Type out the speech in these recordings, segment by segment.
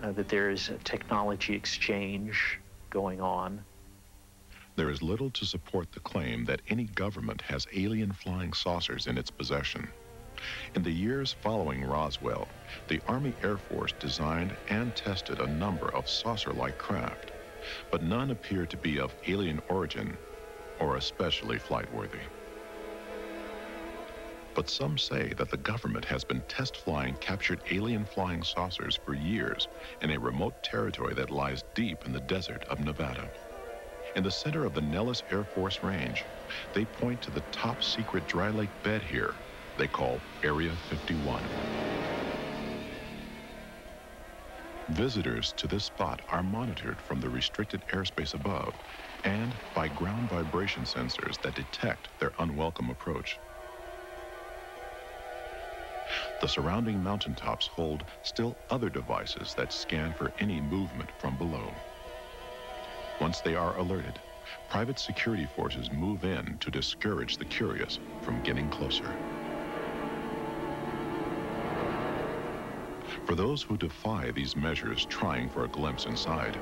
that there is a technology exchange going on. There is little to support the claim that any government has alien flying saucers in its possession. In the years following Roswell, the Army Air Force designed and tested a number of saucer-like craft, but none appear to be of alien origin or especially flight-worthy. But some say that the government has been test flying captured alien flying saucers for years in a remote territory that lies deep in the desert of Nevada. In the center of the Nellis Air Force Range, they point to the top secret dry lake bed here they call Area 51. Visitors to this spot are monitored from the restricted airspace above and by ground vibration sensors that detect their unwelcome approach. The surrounding mountaintops hold still other devices that scan for any movement from below. Once they are alerted, private security forces move in to discourage the curious from getting closer. For those who defy these measures trying for a glimpse inside,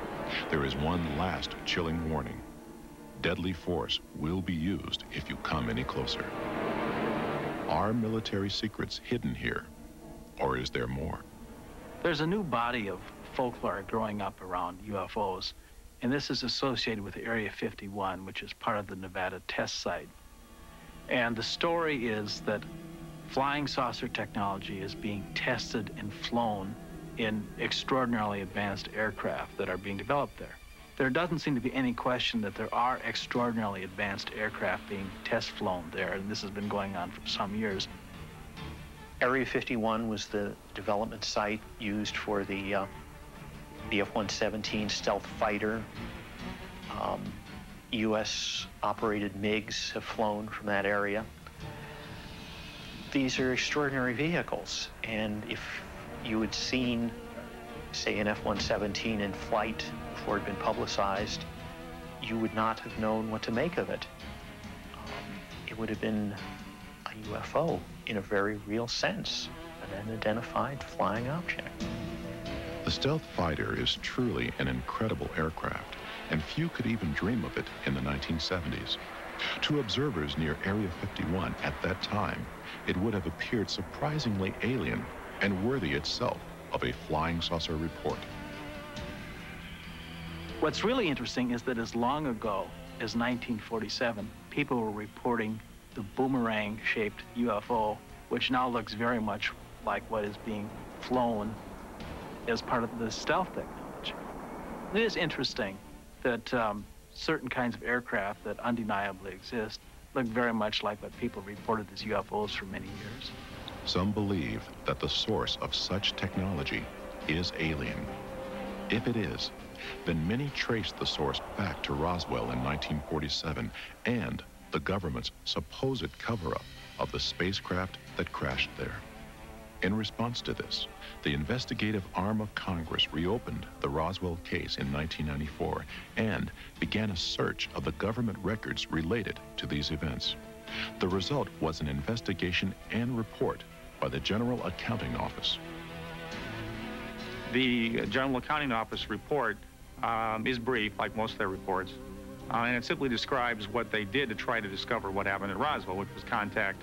there is one last chilling warning. Deadly force will be used if you come any closer. Are military secrets hidden here, or is there more? There's a new body of folklore growing up around UFOs, and this is associated with Area 51, which is part of the Nevada test site. And the story is that flying saucer technology is being tested and flown in extraordinarily advanced aircraft that are being developed there. There doesn't seem to be any question that there are extraordinarily advanced aircraft being test flown there, and this has been going on for some years. Area 51 was the development site used for the F-117 stealth fighter. U.S.-operated MiGs have flown from that area. These are extraordinary vehicles, and if you had seen, say, an F-117 in flight before it had been publicized, you would not have known what to make of it. It would have been a UFO in a very real sense, an unidentified flying object. The stealth fighter is truly an incredible aircraft, and few could even dream of it in the 1970s. To observers near Area 51 at that time, it would have appeared surprisingly alien and worthy itself of a flying saucer report. What's really interesting is that as long ago as 1947, people were reporting the boomerang-shaped UFO, which now looks very much like what is being flown as part of the stealth technology. It is interesting that certain kinds of aircraft that undeniably exist look very much like what people reported as UFOs for many years. Some believe that the source of such technology is alien. If it is, then many trace the source back to Roswell in 1947 and the government's supposed cover-up of the spacecraft that crashed there. In response to this, the investigative arm of Congress reopened the Roswell case in 1994 and began a search of the government records related to these events. The result was an investigation and report by the General Accounting Office. The General Accounting Office report is brief, like most of their reports, and it simply describes what they did to try to discover what happened at Roswell, which was contact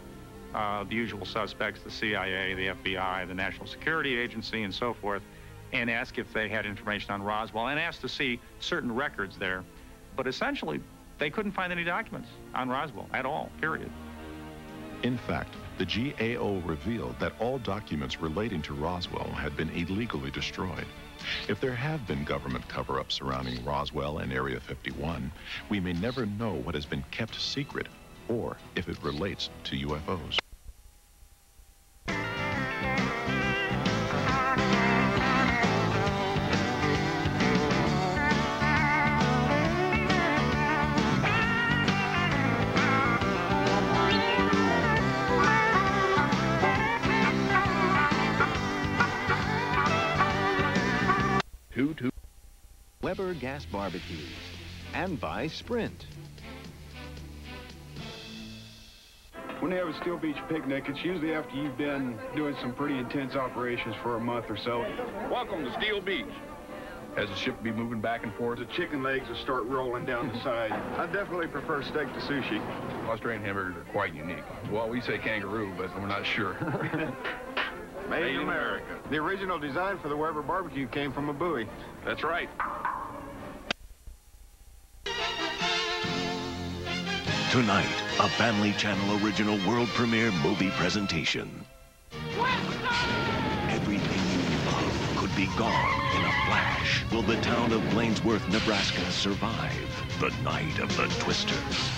the usual suspects, the CIA, the FBI, the National Security Agency, and so forth, and ask if they had information on Roswell, and ask to see certain records there. But essentially, they couldn't find any documents on Roswell at all, period. In fact, the GAO revealed that all documents relating to Roswell had been illegally destroyed. If there have been government cover-ups surrounding Roswell and Area 51, we may never know what has been kept secret or if it relates to UFOs. Weber Gas Barbecues, and by Sprint. When they have a Steel Beach picnic, it's usually after you've been doing some pretty intense operations for a month or so. Welcome to Steel Beach. Has the ship be moving back and forth? The chicken legs will start rolling down the side. I definitely prefer steak to sushi. Australian hamburgers are quite unique. Well, we say kangaroo, but we're not sure. Made in America. The original design for the Weber barbecue came from a buoy. That's right. Tonight, a Family Channel original world premiere movie presentation. Everything you love could be gone in a flash. Will the town of Blainsworth, Nebraska survive the night of the Twisters?